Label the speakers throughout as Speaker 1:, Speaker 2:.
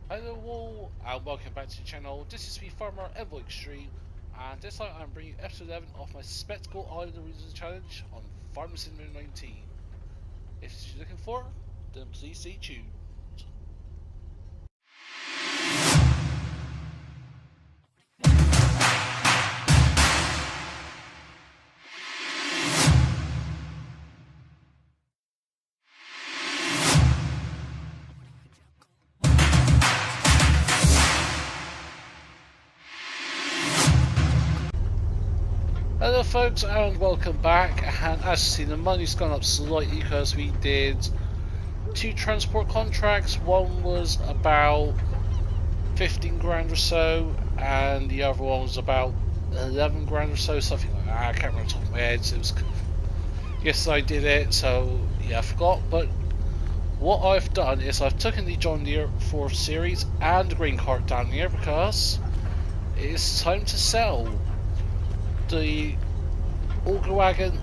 Speaker 1: Hello all, and welcome back to the channel. This is me, Farmer Evo Extreme, and this time I'm bringing episode 11 of my Spectacle Island Realism Challenge on Farming Simulator 19. If this is what you're looking for, then please stay tuned. Hello folks, and welcome back. And as you see, the money's gone up slightly because we did 2 transport contracts. One was about 15 grand or so, and the other one was about 11 grand or so, something like that. I can't remember off the top of my head. So it was, yes, I did it, so yeah, I forgot. But what I've done is I've taken the John Deere 4 Series and the grain cart down here because it's time to sell. The auger wagon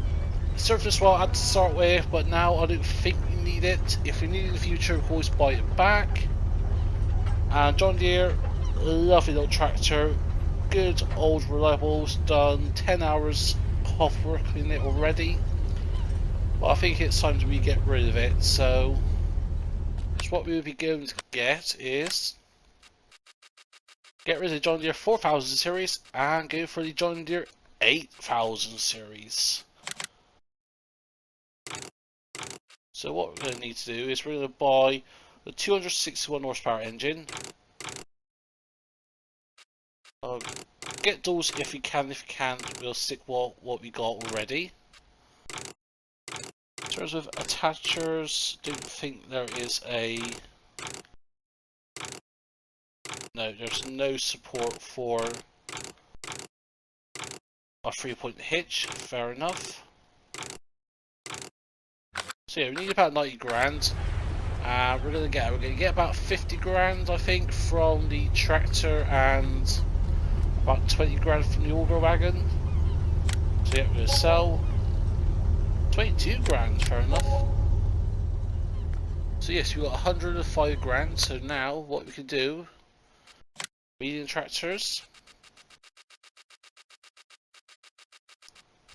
Speaker 1: served us well at to start with, but now I don't think we need it. If we need it in the future, we can always buy it back. And John Deere, lovely little tractor, good old reliable, done 10 hours of work in it already. But I think it's time to get rid of it, so what we would be going to get is get rid of the John Deere 4000 series and go for the John Deere 8000 series. So what we're going to need to do is we're going to buy the 261 horsepower engine. Get those if you can. If you can't, we'll stick what we got already. In terms of attachers, don't think there is a... No, there's no support for a 3-point hitch. Fair enough. So yeah, we need about 90 grand. We're gonna get about 50 grand, I think, from the tractor and about 20 grand from the auger wagon. So yeah, we're gonna sell 22 grand. Fair enough. So yes, we got 105 grand. So now what we can do, medium tractors.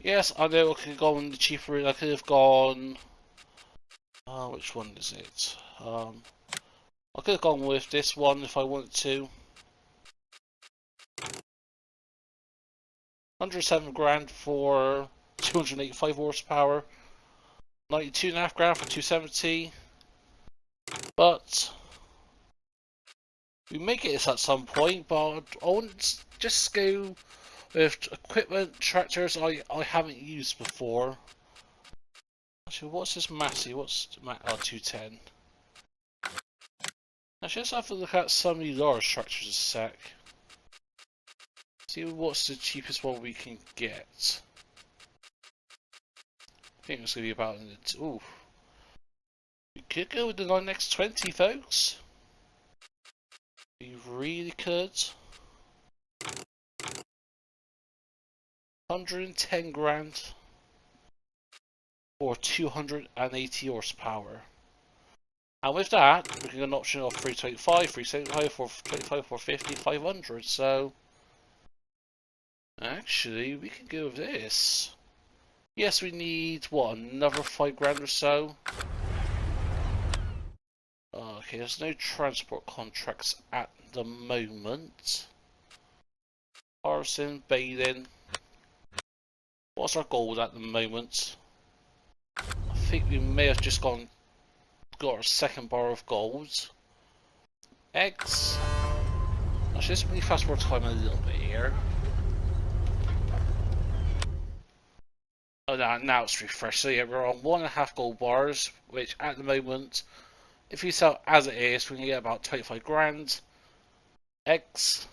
Speaker 1: Yes, I know I could have gone the cheaper route. I could have gone. Which one is it? I could have gone with this one if I wanted to. 107 grand for 285 horsepower. 92.5 grand for 270. But we may get this at some point. But I want to just go with equipment tractors I haven't used before. Actually, what's this Massey? What's 210? Actually, let's have a look at some of the large tractors a sec. See what's the cheapest one we can get. I think it's going to be about... Ooh. We could go with the 9X20, folks. We really could. 110 grand for 280 horsepower. And with that, we can get an option of 325, 375, 425, 450, 500. So, actually, we can go with this. Yes, we need, what, another 5 grand or so? Okay, there's no transport contracts at the moment. Harvesting, bathing. What's our goal at the moment? I think we may have just got our second bar of gold. Eggs. Actually, let's really fast forward time a little bit here. Oh, now it's refreshed. So yeah, we're on 1.5 gold bars, which at the moment, if you sell as it is, we can get about 25 grand. Eggs.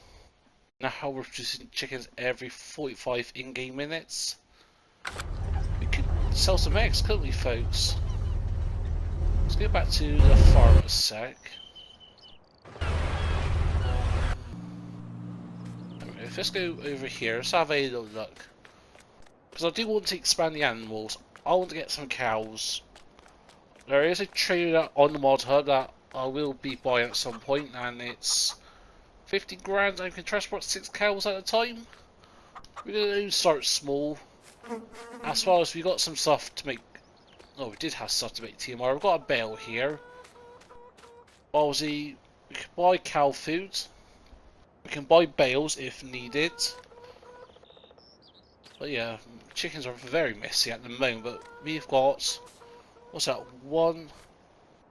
Speaker 1: Now we're producing chickens every 45 in-game minutes. We could sell some eggs, couldn't we, folks? Let's go back to the farm a sec. Let's go over here. Let's have a little look. Because I do want to expand the animals. I want to get some cows. There is a trader on the mod hub that I will be buying at some point, and it's 50 grand. I can transport 6 cows at a time. We're gonna start small. As well as we got some stuff to make. Oh, we did have stuff to make TMR. We've got a bale here. Obviously, we can buy cow food. We can buy bales if needed. But yeah, chickens are very messy at the moment. But we've got, what's that? One,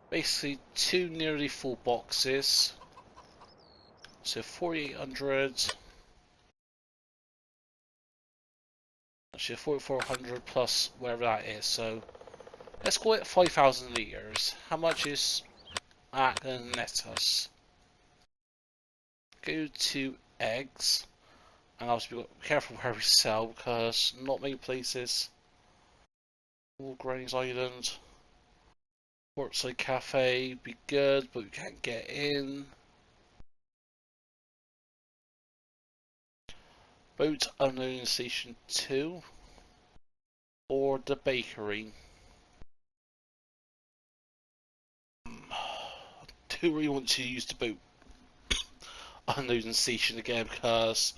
Speaker 1: basically 2 nearly full boxes. So 4,800. Actually, 4,400 plus whatever that is. So let's call it 5,000 litres. How much is that going to net us? Go to eggs. And obviously, be careful where we sell because not many places. All Granny's Island. Portside Cafe be good, but we can't get in. Boat Unloading Station 2 or the bakery. I do really want to use the boat unloading station again because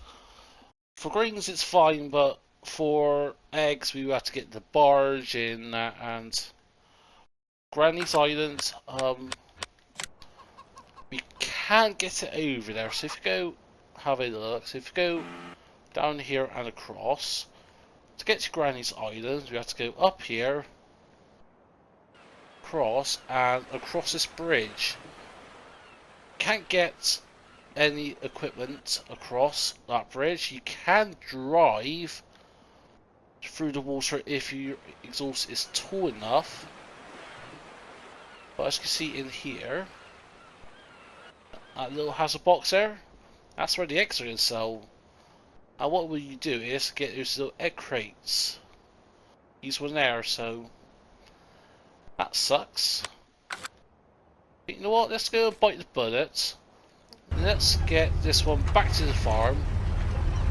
Speaker 1: for grains it's fine, but for eggs we have to get the barge in and Granny's Island. We can't get it over there. So if you go have a look, so if you go down here and across. To get to Granny's Island, we have to go up here, across, and across this bridge. Can't get any equipment across that bridge. You can drive through the water if your exhaust is tall enough. But as you can see in here, that little hazard box there, that's where the eggs are going to sell. And what will you do is get those little egg crates. Use one there, so that sucks. But you know what? Let's go bite the bullet. Let's get this one back to the farm.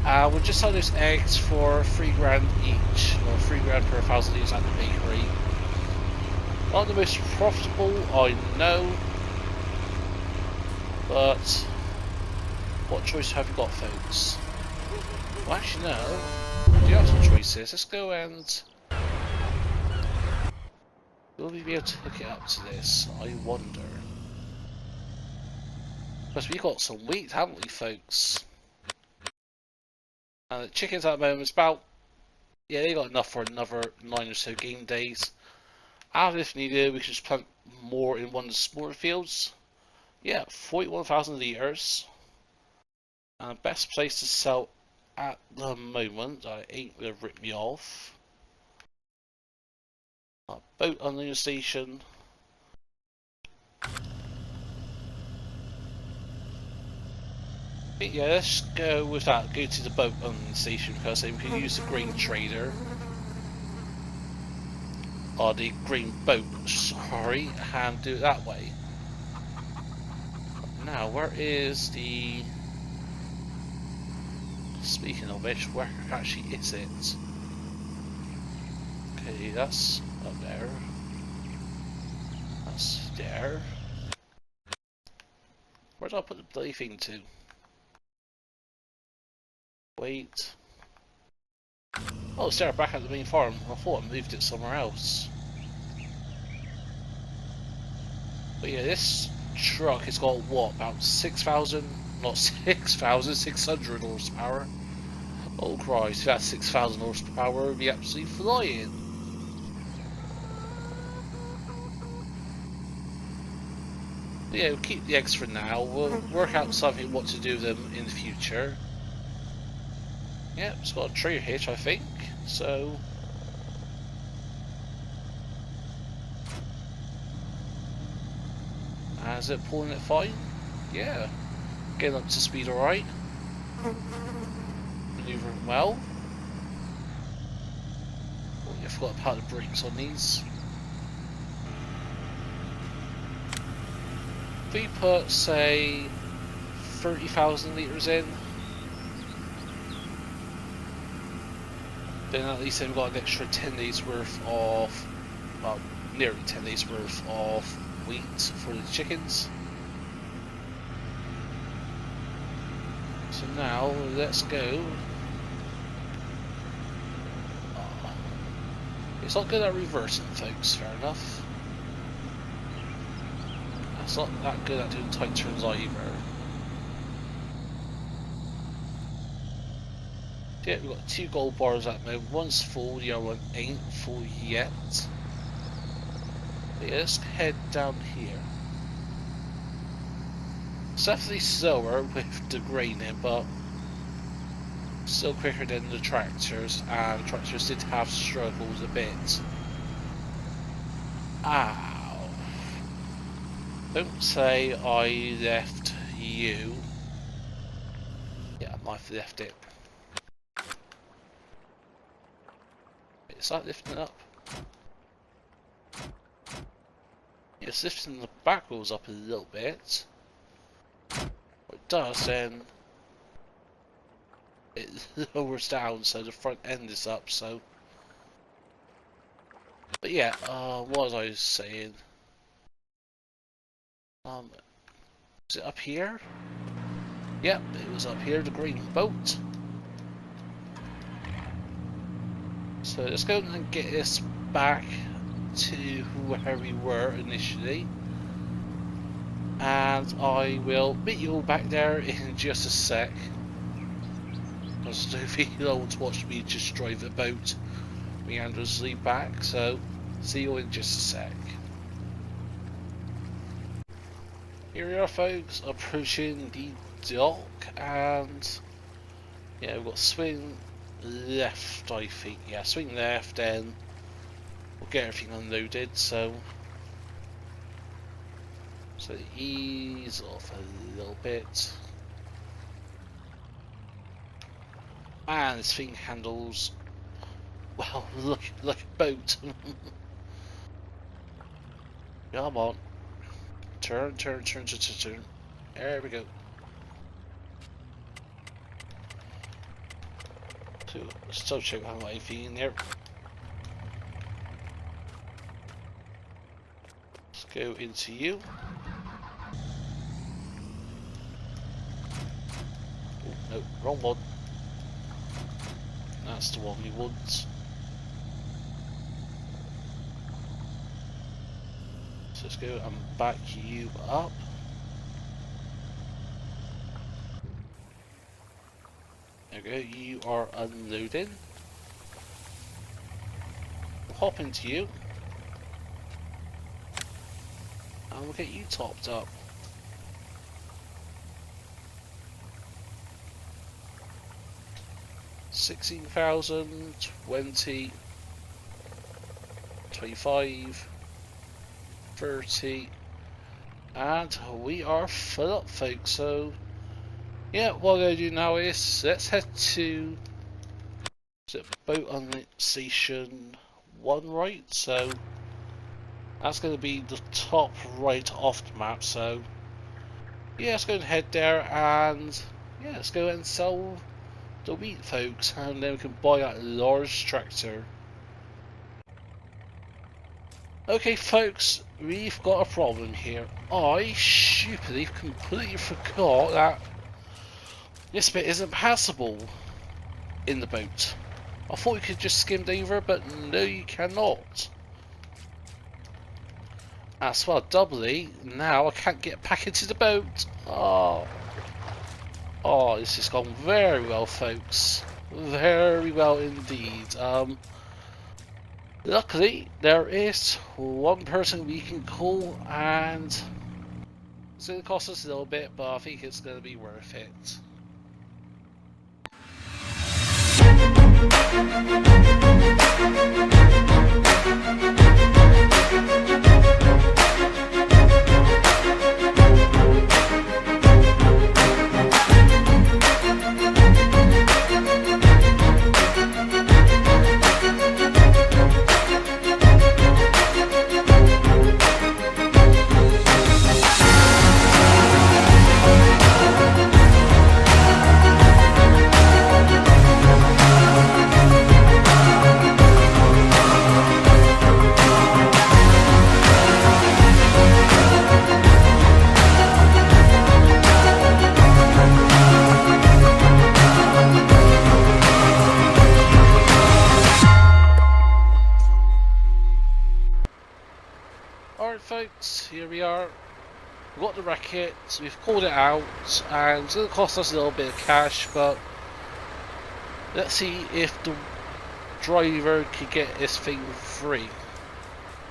Speaker 1: We'll just sell those eggs for 3 grand each, or 3 grand per 1,000 litres at the bakery. Not the most profitable, I know, but what choice have you got, folks? Well, actually, no. We do have some choices. Let's go and. Will we be able to hook it up to this? I wonder. Because we got some wheat, haven't we, folks? And the chickens at the moment is about. Yeah, they got enough for another 9 or so game days. And if needed, we can just plant more in one of the smaller fields. Yeah, 41,000 litres. And best place to sell at the moment, I ain't gonna rip me off. Boat unloading station. Yeah, let's go with that. Go to the boat unloading station because then we can use the grain trader. Or the green boat, sorry, and do it that way. Now, where is the... Speaking of which, where actually is it? Okay, that's up there. That's there. Where did I put the bloody thing to? Wait. Oh, it's there, back at the main farm. I thought I moved it somewhere else. But yeah, this truck has got what, about 6,000? Not 6,000, 600 horsepower. Oh Christ, if that's 6,000 horsepower, it would be absolutely flying. But yeah, we'll keep the eggs for now. We'll work out something what to do with them in the future. Yeah, it's got a trailer hitch, I think. So is it pulling it fine? Yeah. Getting up to speed alright. Maneuvering well. Oh, I forgot to put the brakes on these. If we put, say, 30,000 litres in, then at least we've got an extra 10 days worth of, well, nearly 10 days worth of wheat for the chickens. So now let's go. Oh, it's not good at reversing, folks. Fair enough. It's not that good at doing tight turns either. Yeah, we've got 2 gold bars at the moment. One's full, the other one ain't full yet. But yeah, let's head down here. It's definitely slower with the graining, but still quicker than the tractors, and the tractors did have struggles a bit. Ow. Don't say I left you. Yeah, I might have left it. Is that lifting up? Yeah, it's lifting the back wheels up a little bit. What it does then, it lowers down so the front end is up, so. But yeah, what was I saying? Is it up here? Yep, it was up here, the green boat. So let's go and get this back to where we were initially. And I will meet you all back there in just a sec. I don't think you'll want to watch me just drive the boat meanderously back, so see you in just a sec. Here we are, folks, approaching the dock, and yeah, we've got swing left, I think. Yeah, swing left, then we'll get everything unloaded. So ease off a little bit, and this thing handles well. Look like a boat. Come on. Turn. There we go. So, still check how my feet in there. Let's go into you. Oh, no, wrong one. That's the one we want. So let's go and back you up. There we go, you are unloading. We'll hop into you. And we'll get you topped up. $16,000, 20, 25, 30, and we are full up, folks. So yeah, what I'm going to do now is let's head to boat on station 1, right? So that's going to be the top right off the map. So yeah, let's go and head there, and yeah, let's go and sell the wheat, folks, and then we can buy that large tractor. Okay, folks, we've got a problem here. I stupidly completely forgot that this bit isn't passable in the boat. I thought you could just skim over, but no, you cannot. As well, doubly, now I can't get back into the boat. Oh, this has gone very well, folks. Very well indeed. Luckily, there is one person we can call, and it's going to cost us a little bit, but I think it's going to be worth it. We've got the wreck-it, so we've called it out, and it's going to cost us a little bit of cash, but let's see if the driver can get this thing free.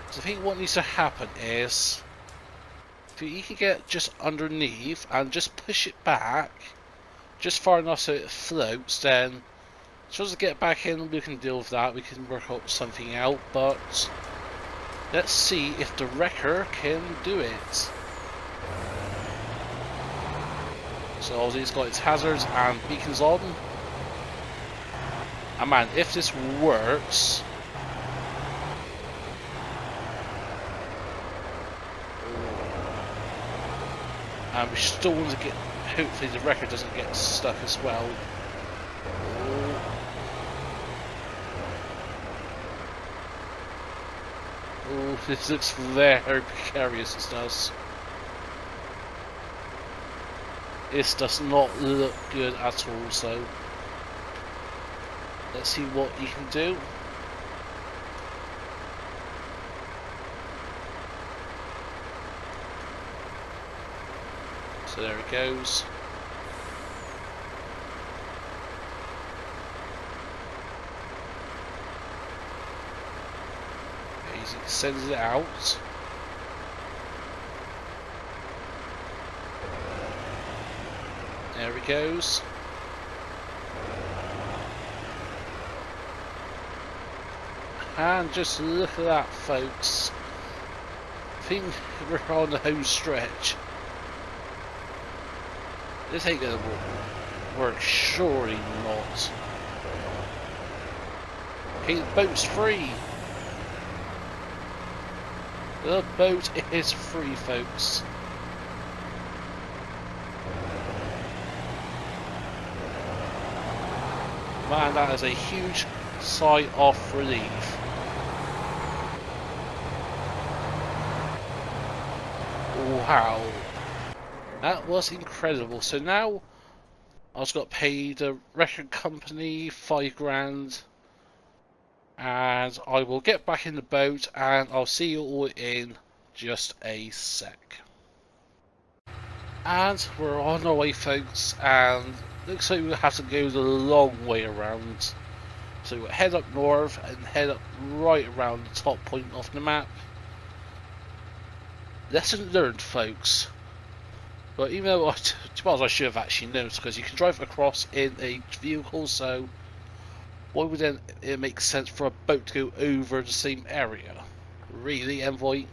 Speaker 1: So I think what needs to happen is, if you can get just underneath and just push it back, just far enough so it floats, then as soon as I get back in, we can deal with that, we can work out something out, but let's see if the wrecker can do it. So obviously it's got its hazards and beacons on. And man, if this works... And we still want to get... Hopefully the wrecker doesn't get stuck as well. Oh, this looks very precarious, this does. This does not look good at all, so let's see what you can do. So there it goes. Easy, sends it out. There he goes. And just look at that, folks. I think we're on the home stretch. This ain't gonna work, surely not. Okay, the boat's free. The boat is free, folks. Man, that is a huge sigh of relief. Wow. That was incredible. So now I've just got to pay the record company £5 and I will get back in the boat and I'll see you all in just a sec. And we're on our way, folks, and looks like we'll have to go the long way around. So we'll head up north and head up right around the top point of the map. Lesson learned, folks. But even though I should have actually known, because you can drive across in a vehicle, so why would then it make sense for a boat to go over the same area? Really, Envoy?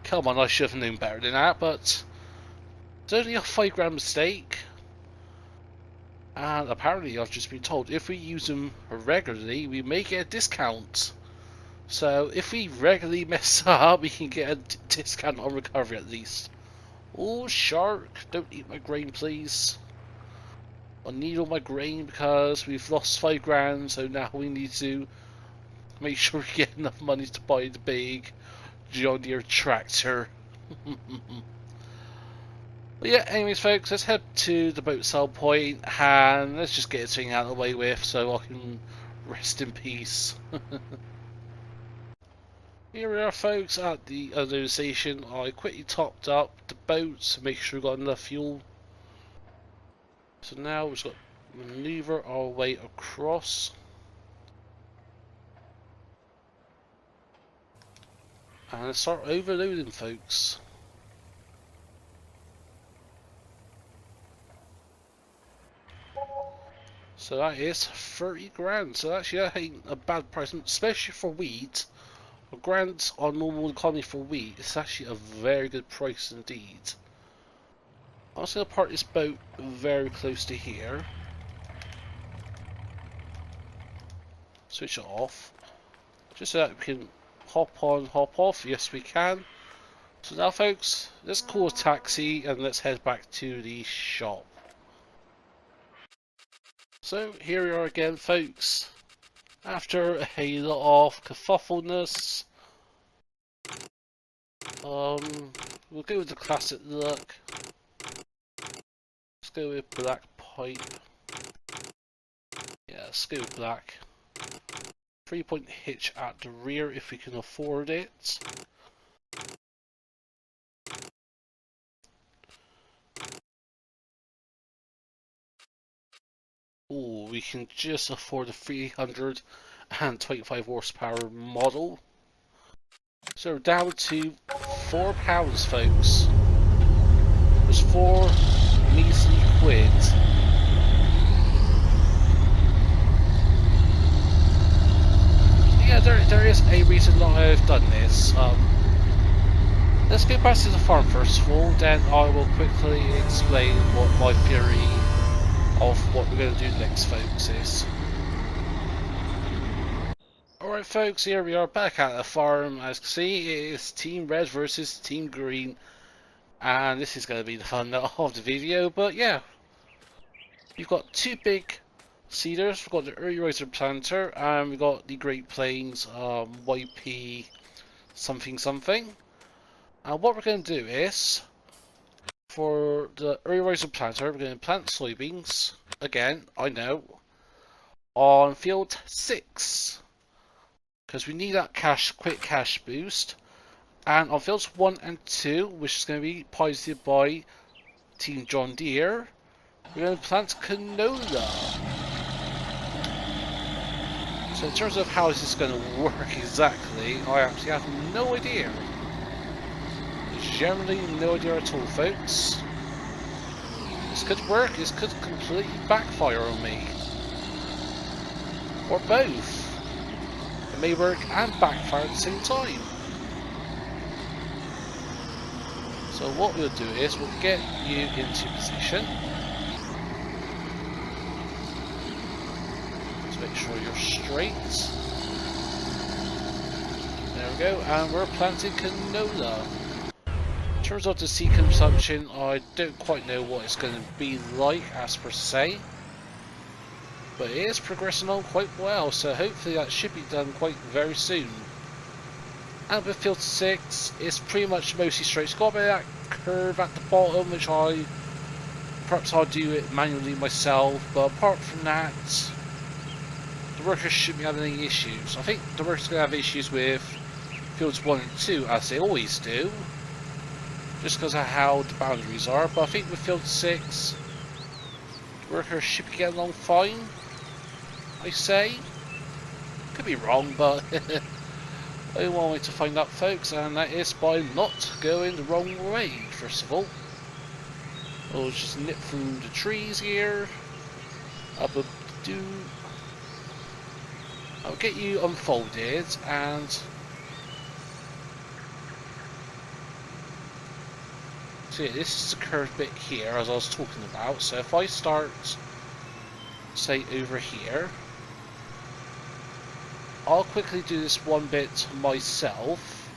Speaker 1: Come on, I should have known better than that, but it's only a £5 mistake. And apparently I've just been told if we use them regularly, we may get a discount. So if we regularly mess up, we can get a discount on recovery at least. Oh, shark, don't eat my grain, please. I need all my grain because we've lost £5, so now we need to make sure we get enough money to buy the big John Deere tractor. But yeah, anyways, folks, let's head to the boat sell point and let's just get this thing out of the way with so I can rest in peace. Here we are, folks, at the other station. I quickly topped up the boat to make sure we got enough fuel. So now we've got to maneuver our way across. And let's start overloading, folks. So that is 30 grand. So actually that ain't a bad price, especially for wheat. A grand on normal economy for wheat is actually a very good price indeed. I'm just going to park this boat very close to here. Switch it off. Just so that we can hop on, hop off. Yes, we can. So now, folks, let's call a taxi and let's head back to the shop. So here we are again, folks. After a lot of kerfuffleness, we'll go with the classic look. Let's go with black pipe. Yeah, let's go with black. 3-point hitch at the rear if we can afford it. Ooh, we can just afford a 325 horsepower model. So we're down to £4, folks. There's 4 measly quid. Yeah, there is a reason why I've done this. Let's get back to the farm first of all, then I will quickly explain what my theory of what we're going to do next, folks, is. Alright folks, here we are back at the farm. As you can see, it is Team Red versus Team Green, and this is going to be the fun of the video. But yeah, we've got 2 big seeders. We've got the Early Riser Planter, and we've got the Great Plains YP something something. And what we're going to do is, for the Early Riser Planter, we're going to plant soybeans, again, I know, on field 6. Because we need that quick cash boost. And on fields 1 and 2, which is going to be piloted by Team John Deere, we're going to plant canola. So in terms of how this is going to work exactly, I actually have no idea. Generally no idea at all, folks. This could work, this could completely backfire on me. Or both. It may work and backfire at the same time. So what we'll do is we'll get you into position. Let's make sure you're straight. There we go, and we're planting canola. In terms of the seed consumption, I don't quite know what it's going to be like as per se. But it is progressing on quite well, so hopefully that should be done quite very soon. And with field 6, it's pretty much mostly straight. It's got a bit of that curve at the bottom, which perhaps I'll do it manually myself, but apart from that, the workers shouldn't be having any issues. I think the workers are going to have issues with fields 1 and 2, as they always do, just because of how the boundaries are, but I think with field 6, the workers should be getting along fine, I say. Could be wrong, but only one way to find out, folks, and that is by not going the wrong way, first of all. We'll just nip through the trees here. I'll get you unfolded, and so yeah, this is the curved bit here, as I was talking about. So if I start, say, over here, I'll quickly do this one bit myself.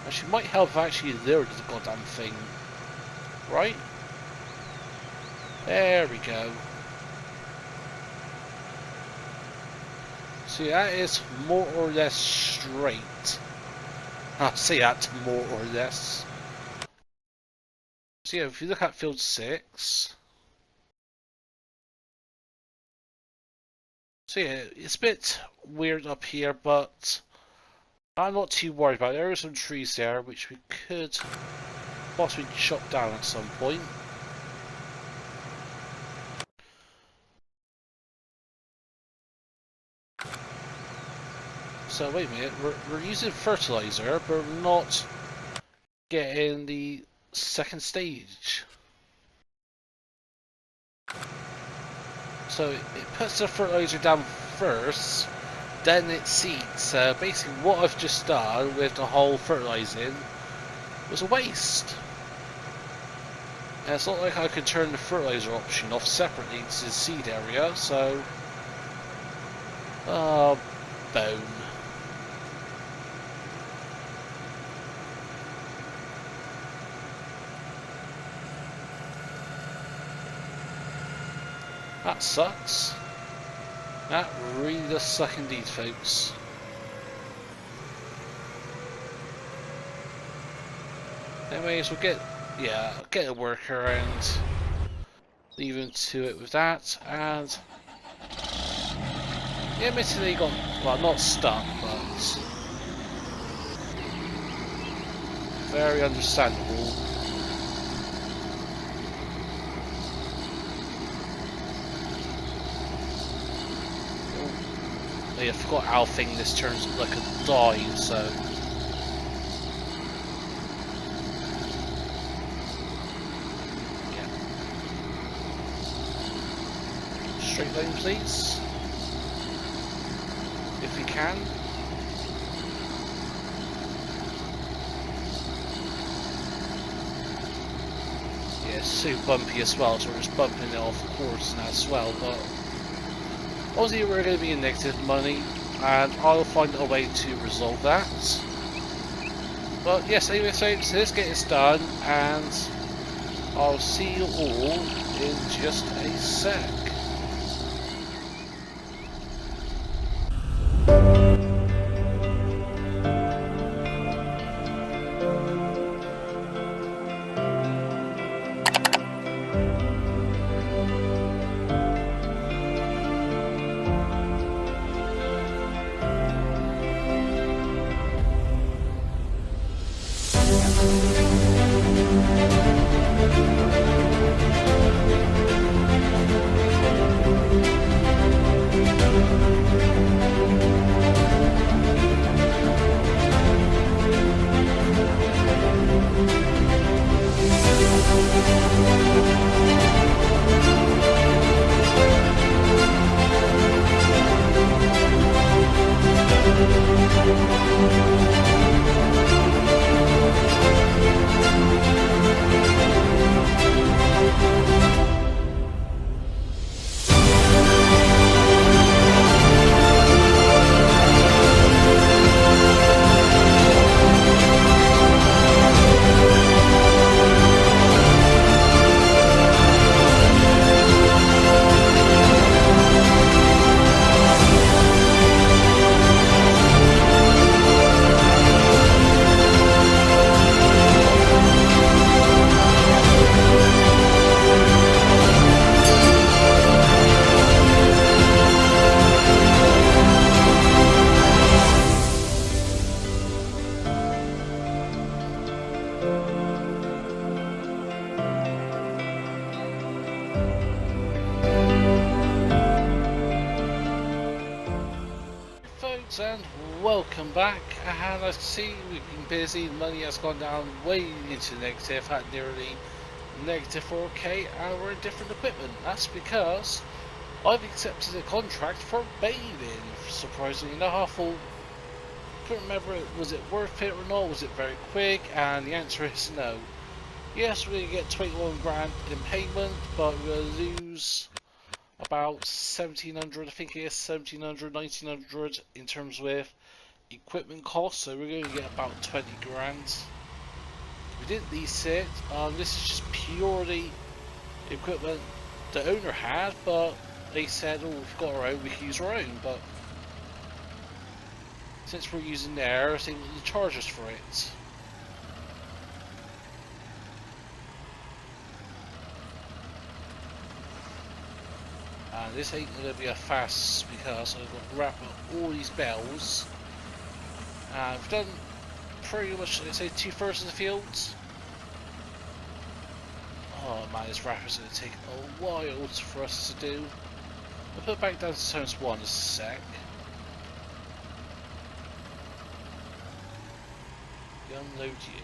Speaker 1: Actually, might help if I actually lowered the goddamn thing. Right? There we go. See, that is more or less straight. I'll say that, more or less. So yeah, if you look at field 6, so yeah, it's a bit weird up here, but I'm not too worried about it. There are some trees there which we could possibly chop down at some point. So wait a minute, we're using fertilizer, but we're not getting the second stage. So it puts the fertilizer down first, then it seeds. So basically what I've just done with the whole fertilizing was a waste. And it's not like I could turn the fertilizer option off separately to the seed area, so bone. That sucks. That really does suck indeed, folks. Anyways, we'll get a worker and leave him to it with that, and yeah, admittedly got, well, not stuck, but Very understandable. Oh, yeah, I forgot how thing this turns like a dive, so. Yeah. Straight line, please. If we can. Yeah, it's so bumpy as well, so we're just bumping it off course now as well, but obviously we're going to be in negative money, and I'll find a way to resolve that. But yes, anyway, so let's get this done, and I'll see you all in just a sec. Folks, and welcome back. And I see we've been busy, money has gone down way into negative, at nearly negative 4k, and we're in different equipment. That's because I've accepted a contract for bathing. Surprisingly enough, I couldn't remember, was it worth it or not, was it very quick, and the answer is no. Yes, we're going to get 21 grand in payment, but we're going to lose about 1700, I think it is 1700, 1900 in terms with equipment costs, so we're going to get about 20 grand. We didn't lease it, this is just purely equipment the owner had, but they said, oh, we've got our own, we can use our own, but since we're using theirs, they will charge us for it. And this ain't going to be a fast because I've got to wrap up all these bells. I've done pretty much, let's say, 2/3 of the fields. Oh man, this wrap is going to take a while for us to do. I'll put it back down to turns 1 in a sec. Unload you.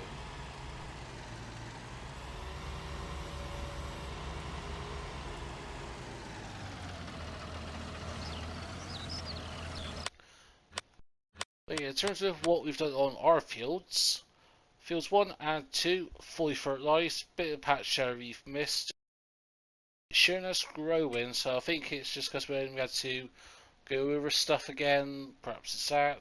Speaker 1: But yeah, in terms of what we've done on our fields, fields 1 and 2 fully fertilised, bit of patch share we've missed. Showing us growing, so I think it's just because we had to go over stuff again, perhaps it's that.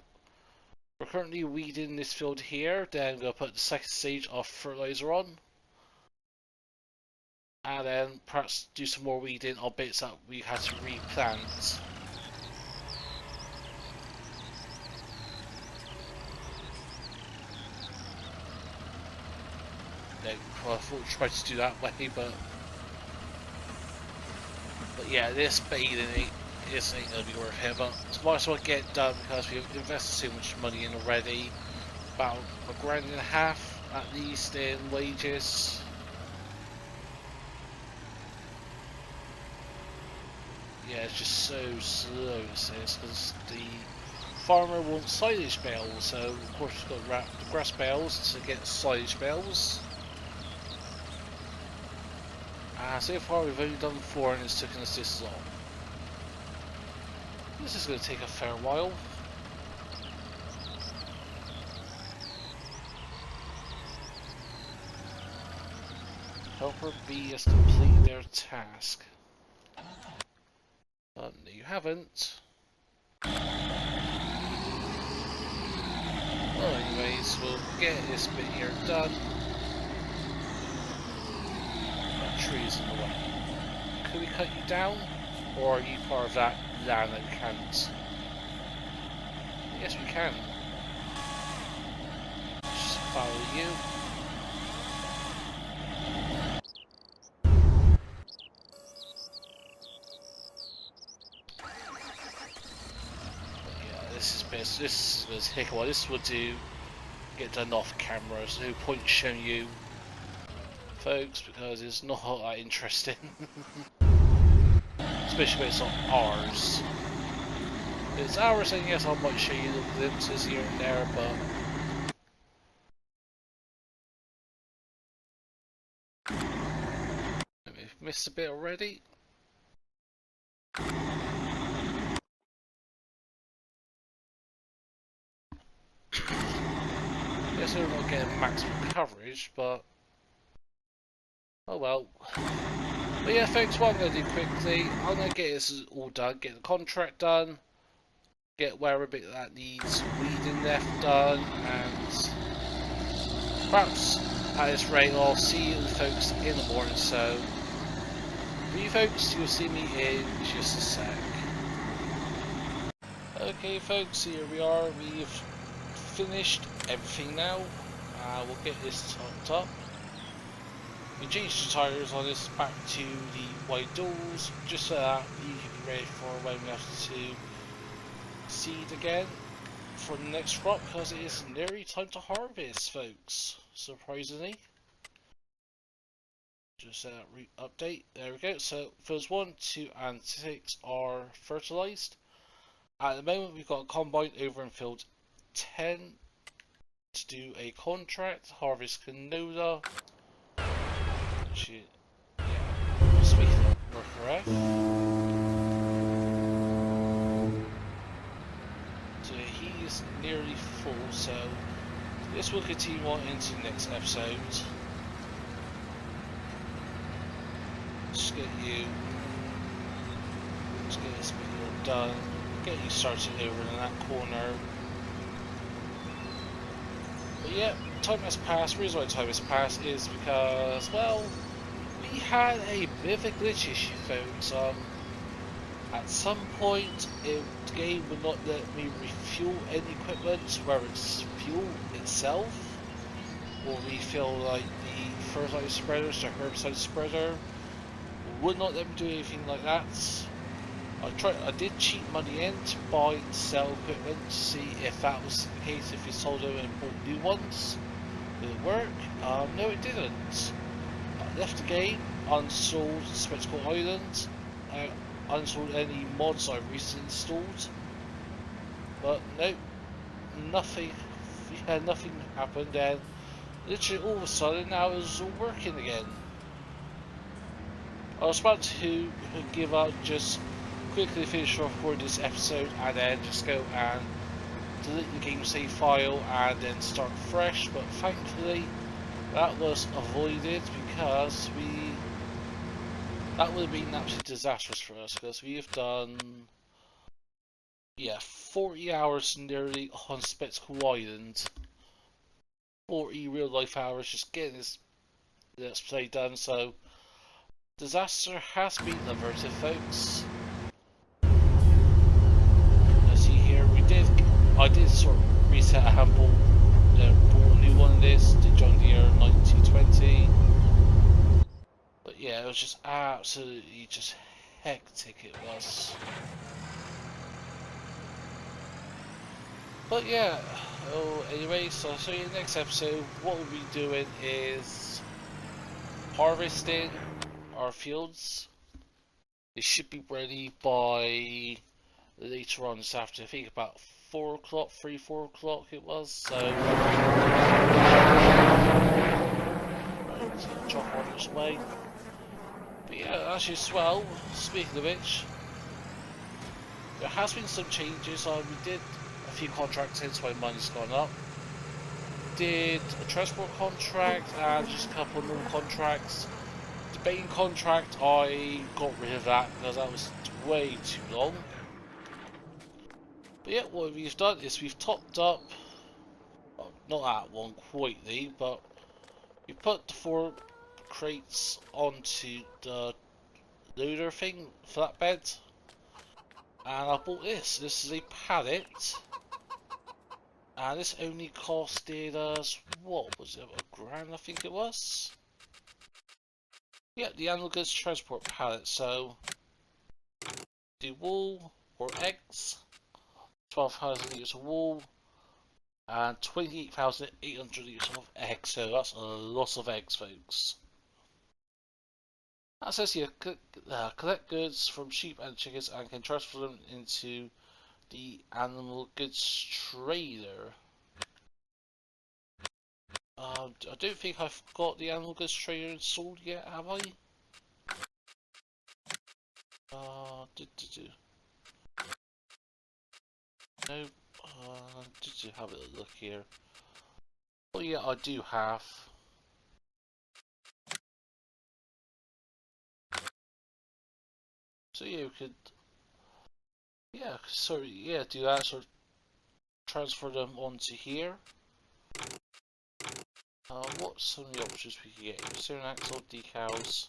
Speaker 1: We're currently weeding this field here, then I'm going to put the second stage of fertiliser on. And then perhaps do some more weeding on bits that we had to replant. No, well, I thought we tried to do that way, but yeah, this bathing ain't going to be worth it, but it's might as well get it done because we've invested so much money in already, about £1.5 grand. at least in wages. Yeah, it's just so slow, this because the farmer wants silage bales, so of course he's got to wrap the grass bales to get silage bales. So far we've only done 4 and it's taken us this long. This is going to take a fair while. Helper B has completed their task. No, you haven't. Well, anyways, we'll get this bit here done. That tree's in the way. Can we cut you down? Or are you part of that land that can't? Yes, we can. Just follow you. This is going to take a while. This will do get done off camera. There's no point showing you, folks, because it's not that interesting. Especially when it's not ours. If it's ours, then yes, I might show you the glimpses here and there, but we've missed a bit already. Guess we're not getting maximum coverage, but oh well. But yeah, folks, what I'm going to do quickly, I'm going to get this all done, get the contract done, get where a bit that needs weeding left done, and perhaps at this rate I'll see you folks in the morning. So for you folks, you'll see me in just a sec. Okay folks, here we are, we've finished everything now. We'll get this topped up. We changed the tyres on this back to the wide doors, just so that you can be ready for when we have to seed again for the next crop, because it is nearly time to harvest, folks, surprisingly. Just update, there we go. So fields 1, 2 and 6 are fertilised. At the moment we've got a combine over in field 10 to do a contract, harvest canola. Actually, yeah, speaking of worker F. So he's nearly full, so this will continue on into the next episode. Just get this bit done, get you started over in that corner. But yeah, time has passed. The reason why time has passed is because, well, we had a bit of a glitch issue, folks. At some point, the game would not let me refuel any equipment, whether it's fuel itself, or refill like the fertilizer spreaders, the herbicide spreader. Would not let me do anything like that. I did cheat money in to buy and sell equipment to see if that was the case, if you sold them and bought new ones. Did it work? No it didn't. I left the game, unsold Spectacle Island, unsold any mods I recently installed, but nope, nothing happened, and literally all of a sudden now it was all working again. I was about to give up, just quickly finish off for this episode and then just go and delete the game save file and then start fresh, but thankfully that was avoided, because that would have been absolutely disastrous for us, because we have done 40 hours nearly on Spectacle Island, 40 real life hours just getting this let's play done. So disaster has been averted, folks. As you hear, I did sort of reset a handball, bought a new one of this, the John Deere 9220. But yeah, it was just absolutely just hectic, it was. But yeah, Oh, anyway, so I'll show you in the next episode. What we'll be doing is harvesting our fields. They should be ready by later on this afternoon. I think about 4 o'clock, 4 o'clock it was. So, right, chop on this way. But yeah, actually, as well, speaking of which, there has been some changes. We did a few contracts since my money's gone up. Did a transport contract and just a couple of normal contracts. The bane contract, I got rid of that because that was way too long. But yeah, what we've done is we've topped up, well, not that one quietly, but we put the 4 crates onto the loader thing, flatbed, and I bought this. This is a pallet, and this only costed us, what was it, £1 I think it was? Yeah, the animal goods transport pallet. So the wool or eggs, 12,000 litres of wool and 28,800 litres of eggs. So that's a lot of eggs, folks. That says here, collect goods from sheep and chickens and can transfer them into the animal goods trailer. I don't think I've got the animal goods trailer installed yet, have I? No, did you have a look here? Oh yeah, I do have. So yeah, we could, yeah, sorry, yeah, do that, sort of transfer them onto here. What's some of the options we could get? Steering axle, decals,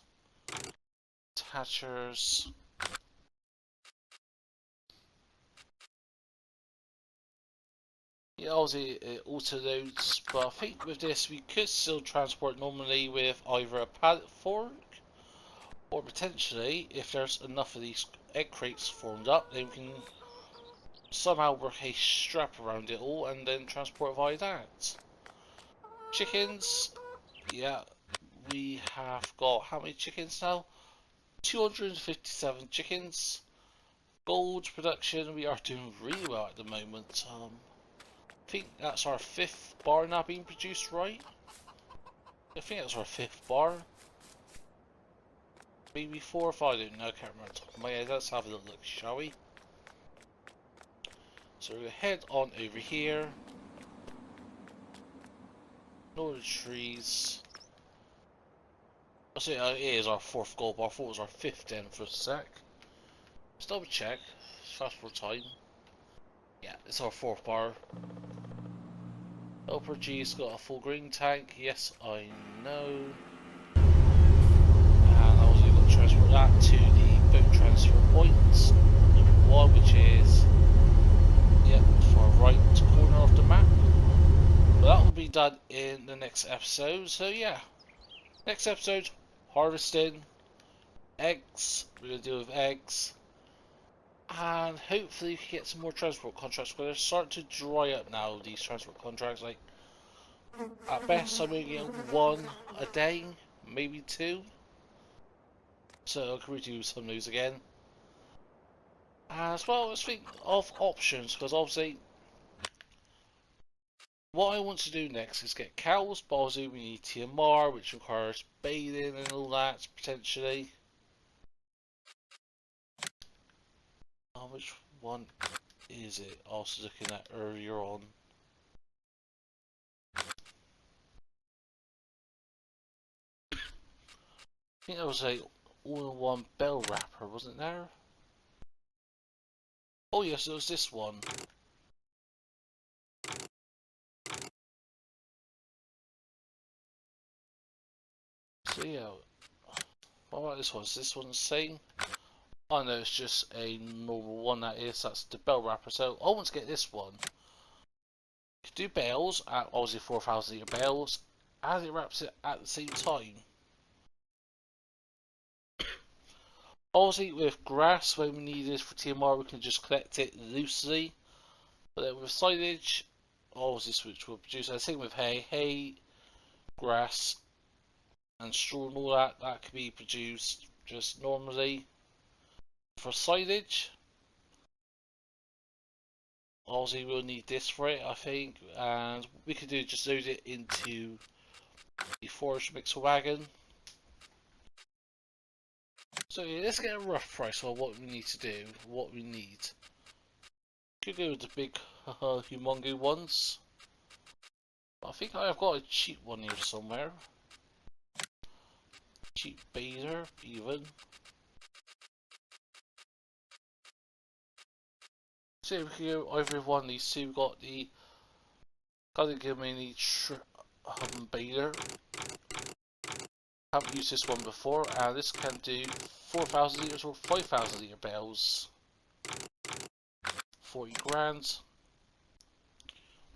Speaker 1: attachers. Yeah, obviously it auto loads, but I think with this we could still transport normally with either a pallet fork or potentially, if there's enough of these egg crates formed up, then we can somehow work a strap around it all and then transport via that. Chickens, yeah, we have got how many chickens now? 257 chickens. Gold production, we are doing really well at the moment. I think that's our 5th bar now being produced, right? I think that's our 5th bar. Maybe 4 or 5, I don't know, I can't remember the top of my head. Let's have a little look, shall we? So we'll head on over here. Ignore the trees. I say it is our 4th gold bar. I thought it was our 5th then for a sec. Let's double check. Fast for time. Yeah, it's our 4th bar. Upper G's got a full green tank. Yes, I know. And I was able to transfer that to the boat transfer points. Number 1, which is, yep, far right corner of the map. But that will be done in the next episode. So yeah, next episode, harvesting eggs. We're gonna deal with eggs, and hopefully we can get some more transport contracts. Because they're starting to dry up now. These transport contracts, like at best, I'm gonna get 1 a day, maybe 2. So I can redo some of those again. As well, let's think of options, because obviously what I want to do next is get cows, but obviously we need TMR, which requires bathing and all that, potentially. Which one is it I was looking at earlier on? I think there was a all-in-one bell wrapper, wasn't there? Oh yes, there was this one. So yeah, what about this one? Is this one the same? Oh no, it's just a normal one, that's the bell wrapper. So I want to get this one. You can do bales, at obviously 4,000 litre bales, and it wraps it at the same time. Obviously with grass, when we need this for TMR, we can just collect it loosely. But then with silage, obviously which will produce. And same with hay, grass, and straw and all that. That can be produced just normally. For silage, obviously we'll need this for it, I think, and we could do just load it into the forage mixer wagon. So yeah, let's get a rough price on what we need to do, what we need. Could go with the big humongous ones. I think I've got a cheap one here somewhere. Cheap baler, even. So we can go over one of these two. We've got the Gotta Mini baler. Haven't used this one before, and this can do 4,000 litres or 5,000 litre bales. 40 grand.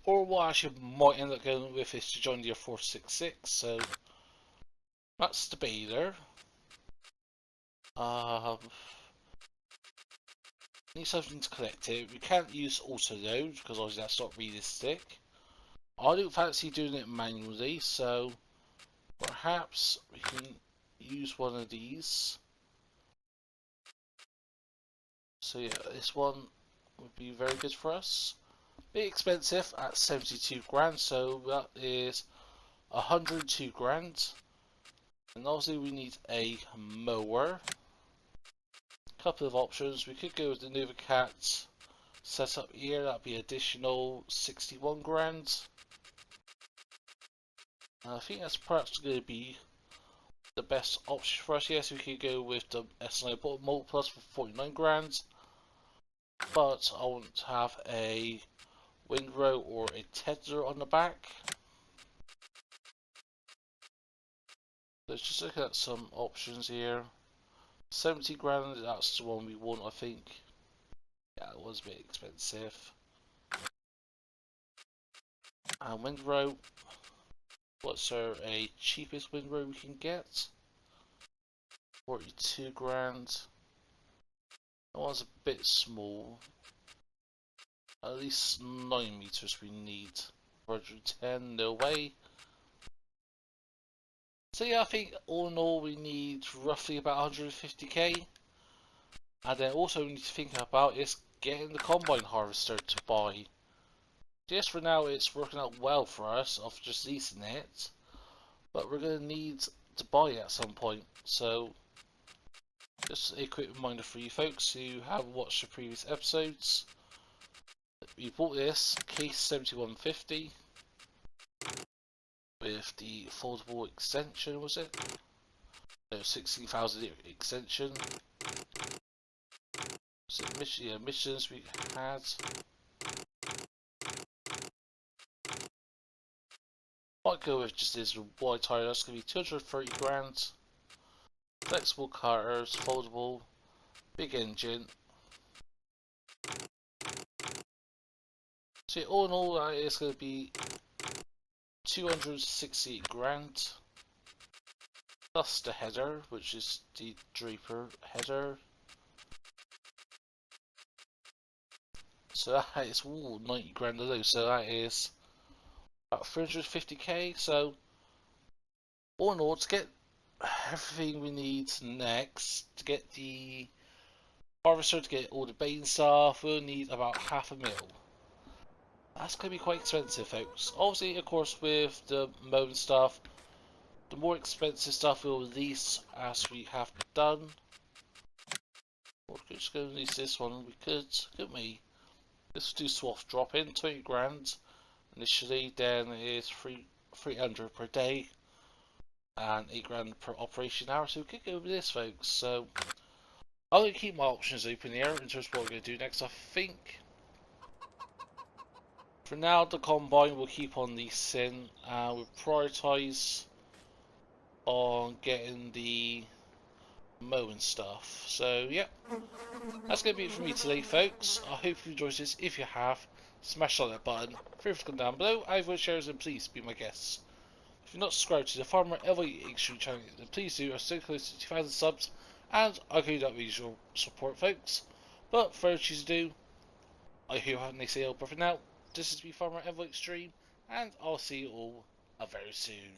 Speaker 1: Or what I actually might end up going with is to join the 466, so that's the baler. Need something to collect it. We can't use auto load because obviously that's not realistic. I don't fancy doing it manually, so perhaps we can use one of these. So yeah, this one would be very good for us. Bit expensive at 72 grand, so that is 102 grand. And obviously we need a mower. Couple of options. We could go with the Nova Cat setup here. That'd be additional 61 grand. I think that's perhaps going to be the best option for us. Yes, we could go with the SNI Multi Plus for 49 grand. But I want to have a windrow or a tether on the back. Let's just look at some options here. 70 grand, that's the one we want, I think. Yeah, it was a bit expensive. And windrow. What's our cheapest windrow we can get? 42 grand. That one's a bit small. At least 9 meters we need. 110, no way. So yeah, I think all in all we need roughly about 150k. And then also we need to think about is getting the combine harvester to buy. Just for now it's working out well for us of just leasing it. But we're going to need to buy it at some point. So just a quick reminder for you folks who have watched the previous episodes. We bought this case 7150 with the foldable extension, was it? No, 60,000 extension. So missions we had. Might go with just this wide tire. That's going to be 230 grand. Flexible cars, foldable, big engine. So all in all, that is going to be 268 grand. Plus the header, which is the Draper header. So that is 90 grand alone. So that is about 350k. So all in all, to get everything we need next, to get the harvester, to get all the bane stuff, we'll need about $500,000. That's going to be quite expensive, folks. Obviously, of course, with the mowing stuff, the more expensive stuff we'll lease as we have done. We're just going to lease this one. We couldn't we? Let's do swath drop in, 20 grand initially, then it is 300 per day and 8 grand per operation hour. So we could go with this, folks. So I'm going to keep my options open here in terms of what we're going to do next. I think for now the combine will keep on leasing. We'll prioritise on getting the mowing stuff. So yeah, that's going to be it for me today, folks. I hope you enjoyed this. If you have, smash that button. Feel free to come down below. Either shares and please be my guests. If you're not subscribed to the Farmer LV Extreme channel, then please do. I'm so close to 2,000 subs, and I could that with your support, folks. But for choose to do, I hope you have a nice day, but for now, This has been Farmer Evo Extreme, and I'll see you all very soon.